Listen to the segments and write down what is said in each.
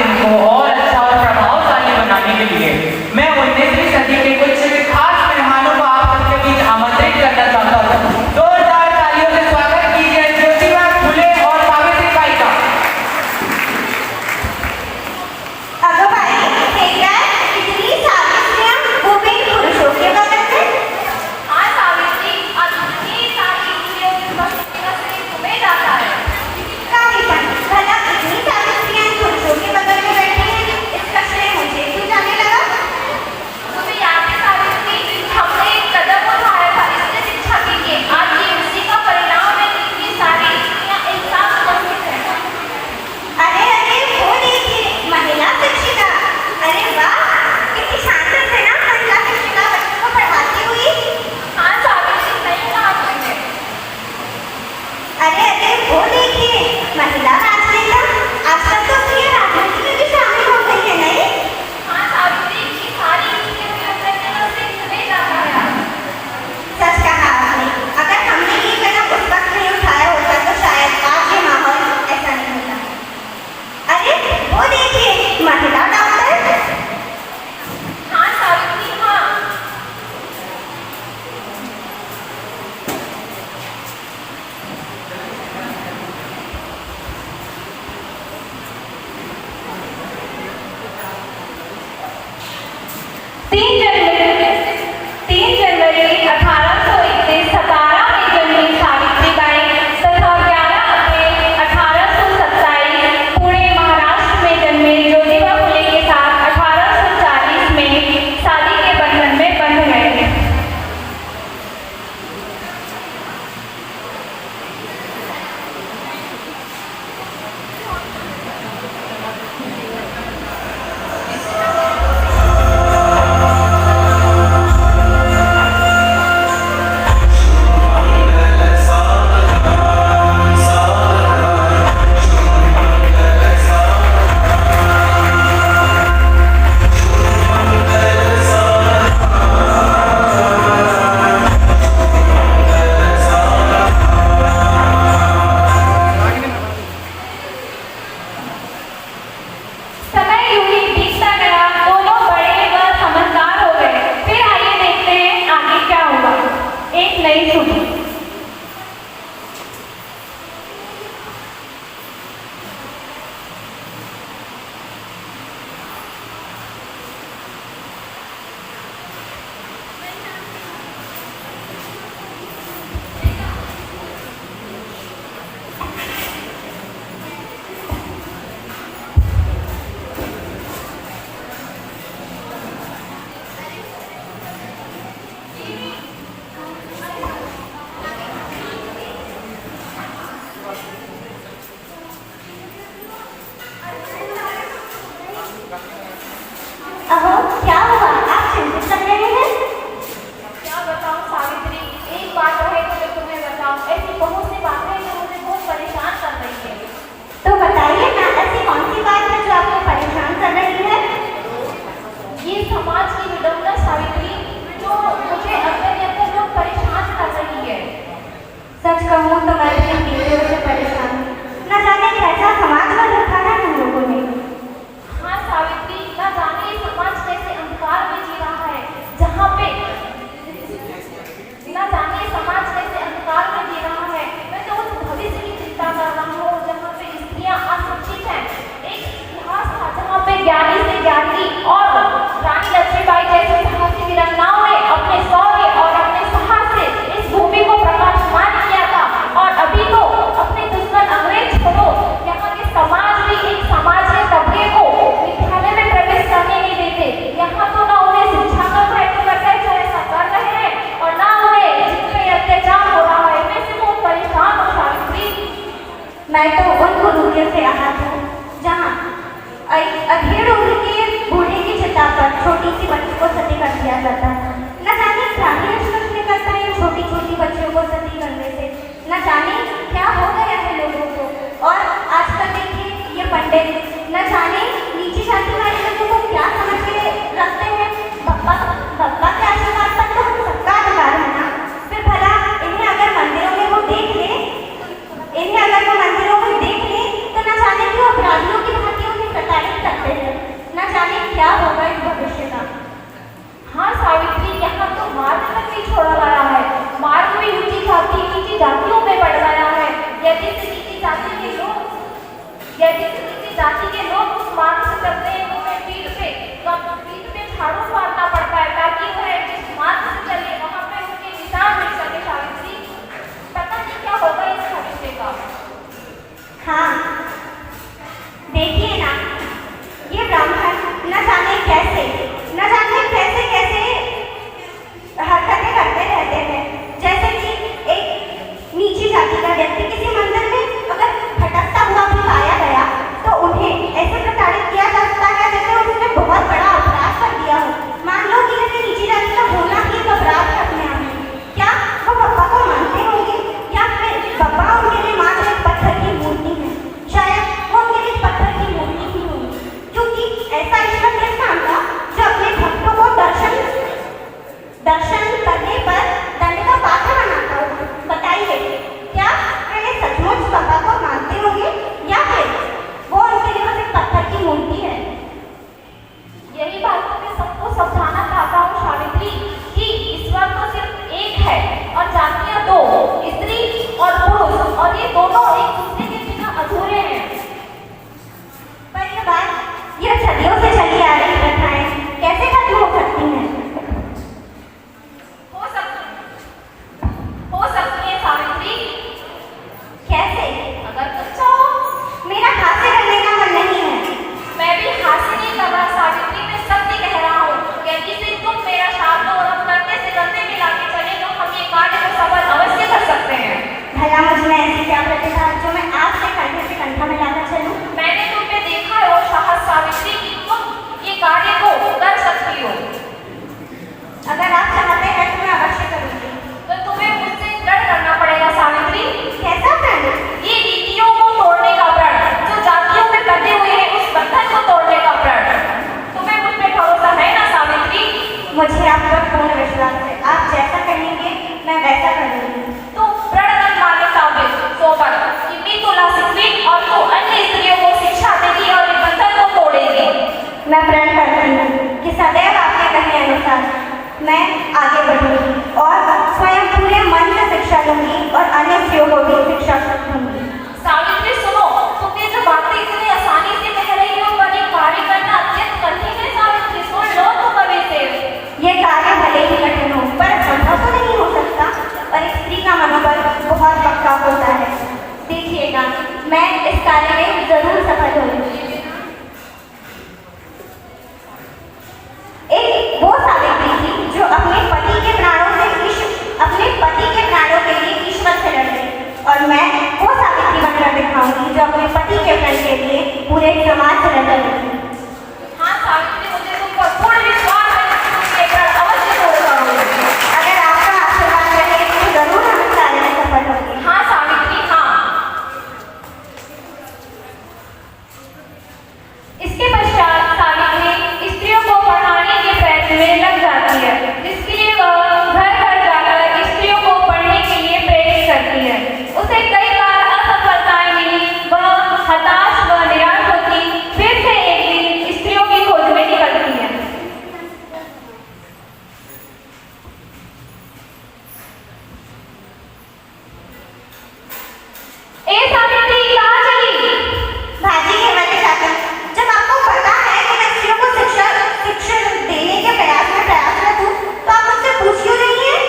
दिन को और अच्छा और प्रभावशाली बनाने के लिए मैं 19वीं सदी के कुछ खास मेहमानों को आप सबके बीच आमंत्रित करना चाहता हूँ। जोरदार तालियों से स्वागत कीजिए ज्योतिबा फुले और सावित्री बाई का। अगं बाई, हे काय? इतनी सावित्र्या उभी पुरुषों के बगल में? हाँ सावित्री, आज इतनी सारी स्त्रियों की उपस्थिति का श्रेय तुम्हें जाता है। काहे पण, भला इतनी सावित्रियां पुरुषों के बगल में बैठी हैं, इसका श्रेय मुझे क्यों जाने लगा? मैं प्रण करती हूँ कि सदैव आपके कहे अनुसार मैं आगे बढ़ूंगी और स्वयं पूरे मन से शिक्षा लूंगी और अन्य स्त्रियों को भी शिक्षा दूंगी। सावित्री सुनो, तुमने जो बातें इतनी आसानी से कह रही हो पर ये कार्य करना अत्यंत कठिन है। सावित्री सुन लो तुम अभी से। ये कार्य भले ही कठिन हो पर संभव तो नहीं हो सकता, पर एक स्त्री का मनोबल बहुत पक्का होता है। देखिएगा मैं इस कार्य में जरूर सफल होंगी। एक वो सावित्री थी जो अपने पति के प्राणों के लिए ईश्वर से लड़ गई, और मैं वो सावित्री बनकर दिखाऊंगी जो अपने पति के प्रण के लिए पूरे समाज से लड़ गई। हाँ सावित्री, मुझे तुम पर पूर्ण विश्वास है कि तुम ये प्रण अवश्य पूर्ण करोगे। अगर आपका आशीर्वाद रहे तो जरूर हम इस कार्य में सफल होंगे। हाँ सावित्री हाँ। इसके पश्चात सावित्री स्त्रियों को पढ़ाने के प्रयत्न में लग जाती है, जिसके लिए वह घर घर जाकर स्त्रियों को पढ़ने के लिए प्रेरित करती है। उसे कई बार असफलताएं मिली, वह हताश व निराश होती फिर से एक दिन स्त्रियों की खोज में निकलती है। ए सावित्री कहाँ चली? भाजी के वाले जाकर जब आपको पता है कि मैं स्त्रियों को शिक्षा देने के प्रयासरत हूँ तो आप मुझसे पूछ क्यों रही हैं?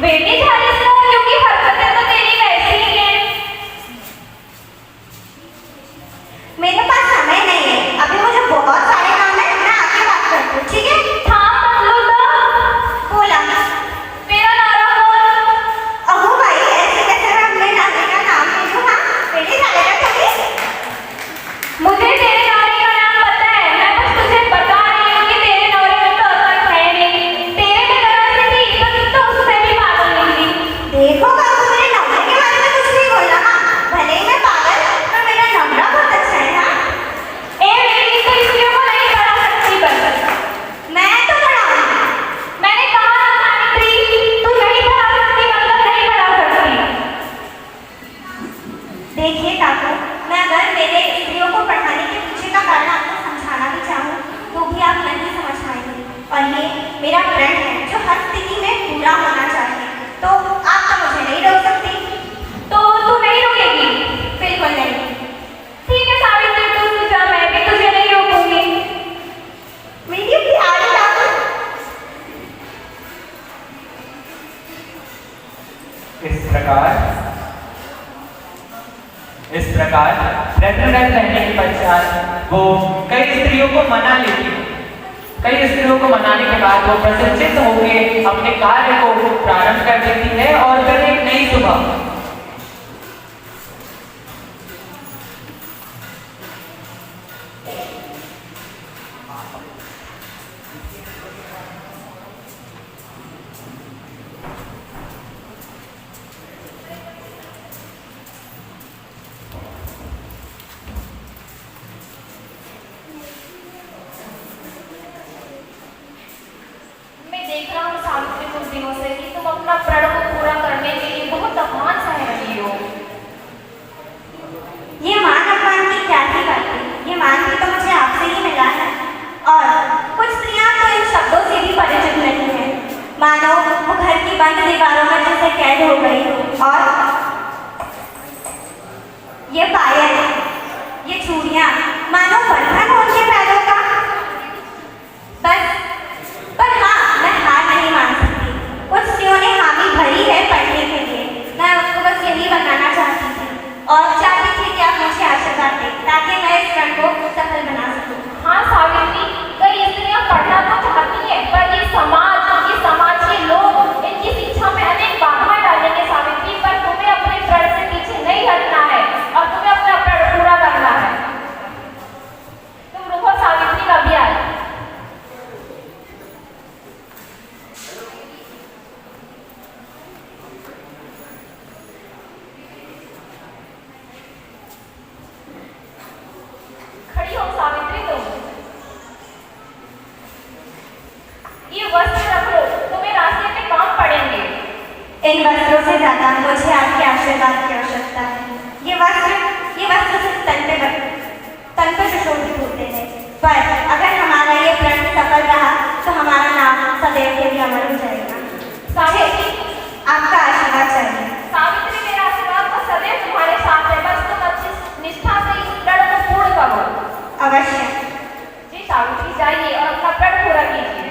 बेटी झालिस लो, क्योंकि हरकतें तो तेरी वैसी ही हैं। मेरे पास समय नहीं है, अभी मुझे बहुत सारे काम है, मैं आके बात करती हूँ, ठीक है? हाँ मतलूदा, बोला मेरा नारा बोल। अबू भाई ऐसे कैसे मैं अपने नानी का नाम ले लूँ? हाँ बेटी डालेगा कभी? मुझे तेरे नारे का नाम पता है, मैं बस तुझे बता रही हूँ कि तेरे नारे में तो असर है नहीं। तेरे में जरा सी थी तो उससे भी पागल निकली। देखो बाबू, मेरे नंबर के बारे में कुछ नहीं बोलना। हाँ भले ही मैं पागल, पर मेरा नंबर बहुत अच्छा है। हाँ ए बेटी, तो स्त्रियों को नहीं पढ़ा सकती बस। मैं तो पढ़ाऊंगी। मैंने कहा ना सावित्री, तू नहीं पढ़ा सकती मतलब नहीं पढ़ा सकती। देखिए काकू, मैं अगर मेरे स्त्रियों को पढ़ाने के पीछे का कारण आपको समझाना भी चाहूँ तो भी आप नहीं समझ पाएंगे, और ये मेरा प्रण है जो हर स्थिति में पूरा होना चाहिए। तो आप तो मुझे नहीं रोक सकती। तो तू नहीं रुकेगी? बिल्कुल नहीं। ठीक है सावित्री, तू जा, मैं भी तुझे नहीं रोकूंगी। मेरी प्यारी काकू। इस प्रकार प्रज्ञारत रहने के पश्चात वो कई स्त्रियों को मना लेती है। कई स्त्रियों को मनाने के बाद वो प्रसन्नचित्त होकर अपने कार्य को प्रारंभ कर देती है और फिर एक नई सुबह मैं देख रहा हूँ सावित्री कुछ दिनों से कि तुम अपना प्रण को पूरा करने के लिए बहुत अपमान सह रही हो। ये मान अपमान की क्या सी बात है? ये मान भी तो मुझे आपसे ही मिला है, और कुछ स्त्रियां तो इन शब्दों से भी परिचित नहीं है, मानो वो घर की बंद दीवारों में जैसे कैद हो गई। और ये पायल, ये चूड़ियां मानो बंधन हो उनके पैरों का। बस पर हाँ, मैं हार नहीं मान सकती। कुछ स्त्रियों ने हामी भरी है पढ़ने के लिए, मैं उसको बस यही बताना चाहती थी और चाहती थी कि आप मुझे आशीर्वाद दें ताकि मैं इस प्रण को सफल बना सकूं। हाँ सावित्री, कई स्त्रियां पढ़ना तो चाहती हैं पर ये समाज के लोग इनकी शिक्षा में अनेक बाधा डालेंगे सावित्री। पर तुम्हें अपने प्रण से पीछे नहीं हटना है और तुम्हें अपना प्रण पूरा करना है। तुम रुको सावित्री का भी आए। खड़ी हो सावित्री तुम। ये वस्त्र रख लो, तुम्हें रास्ते में काम पड़ेंगे। इन वस्त्रों से ज्यादा मुझे आपके आशीर्वाद की आवश्यकता है। ये वस्त्र सिर्फ तन पे सुशोभित होते हैं, पर अगर हमारा सावित्री जाइए और अपना प्रण पूरा कीजिए।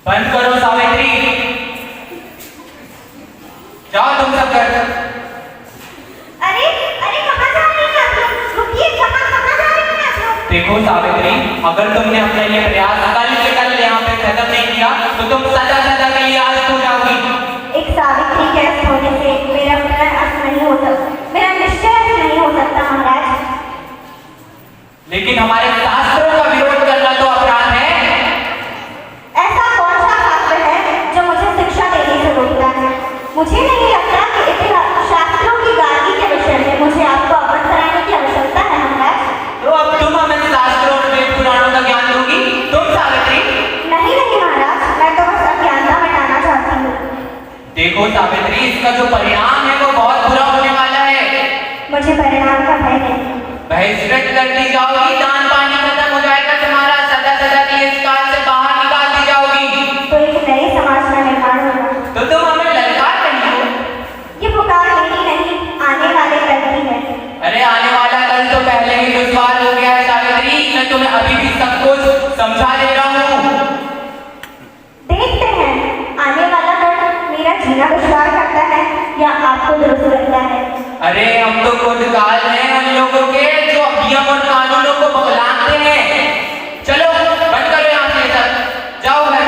बंद करो सावित्री, जाओ तुम सब घर। अरे अरे कहाँ जा रही हैं आप लोग? रुकिए, कहाँ कहाँ जा रही हैं आप लोग? देखो सावित्री, अगर तुमने अपना ये प्रयास कल के कल यहाँ पे खत्म नहीं किया तो तुम सदा सदा के लिए आज हो जाओगी। एक सावित्री के अस्त होने से मेरा प्रण अस्त नहीं हो सकता, मेरा निश्चय अस्त नहीं हो सकता महाराज। लेकिन हमारे शास्त्रों का विरोध करना तो अपराध है। ऐसा कौन सा शास्त्र है जो मुझे शिक्षा देने से रोकता है? मुझे नहीं लगता कि इतिहास शास्त्रों की गार्गी के विषय में मुझे आपको अवगत कराने की आवश्यकता है महाराज। तो अब तुम हमें शास्त्रों और वेद पुराणों का ज्ञान दोगी, तुम सावित्री? नहीं नहीं महाराज, मैं तो बस अज्ञानता मिटाना चाहती हूँ। देखो सावित्री, इसका जो परिणाम है वो बहुत बुरा होने वाला है। मुझे परिणाम का भय नहीं। बहिष्कृत करती जाओगी, दान पानी खत्म हो जाएगा तुम्हारा, सदा सदा के इस काल से बाहर निकाल दी जाओगी। तो एक नए समाज का निर्माण होगा। तो तुम हमें ललकार रही हो। ये पुकार मेरी नहीं, आने वाले कल की है। अरे आने वाला कल तो पहले ही दुश्वार हो गया है सावित्री, मैं तुम्हें अभी भी सब कुछ समझा दे रहा हूँ। देखते हैं आने वाला कल मेरा जीना दुश्वार करता है या आपको दुरुस्त लगता है। अरे हम तो खुद काल हैं उन लोगों के जो नियम और कानूनों को बगलाते हैं। चलो बंद करो यहाँ से सब, जाओ घर।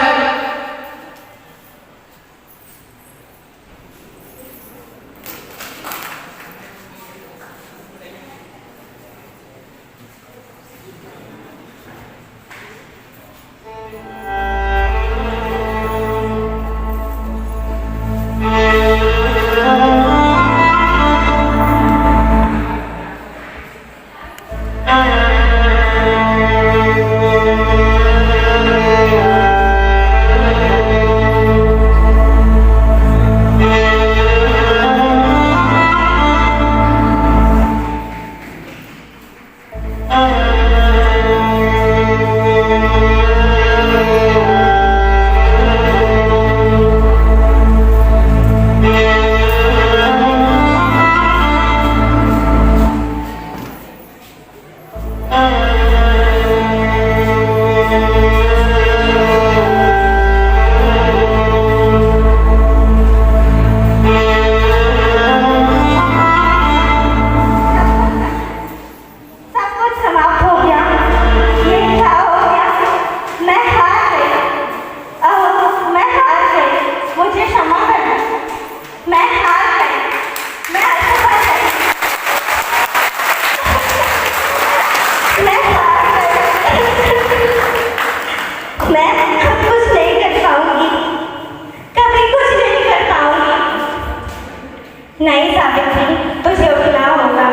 नहीं सावित्री, तुझे उठना होगा,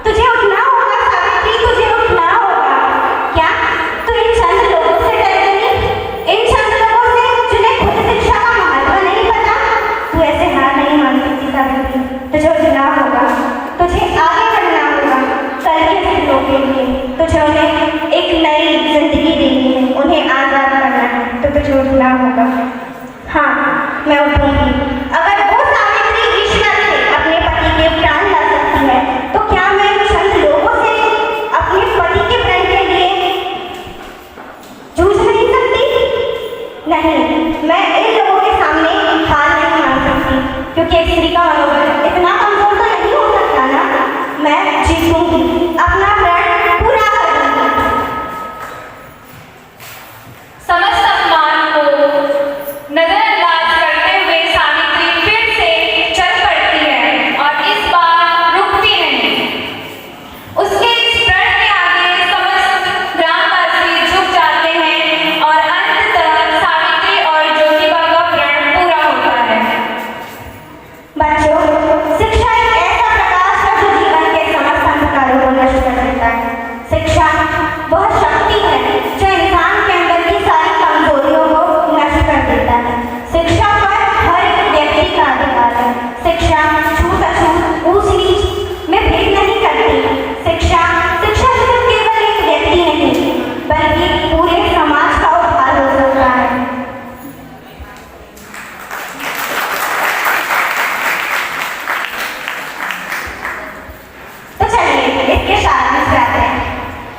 तुझे उठना होगा सावित्री, तुझे उठना होगा। क्या तू इन चंद लोगों से डरेगी? इन चंद लोगों से जिन्हें खुद शिक्षा का महत्व नहीं पता? तू ऐसे हार नहीं मान सकती सावित्री, तुझे उठना होगा, तुझे आगे बढ़ना होगा। कल के दिनों के लिए तुझे उन्हें एक नई जिंदगी देनी है, उन्हें आज़ाद करना है, तो तुझे उठना होगा। हाँ, मैं उठूंगी। अगर वो सावित्री ईश्वर से अपने पति के प्राण ला सकती है तो क्या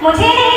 मुझे नहीं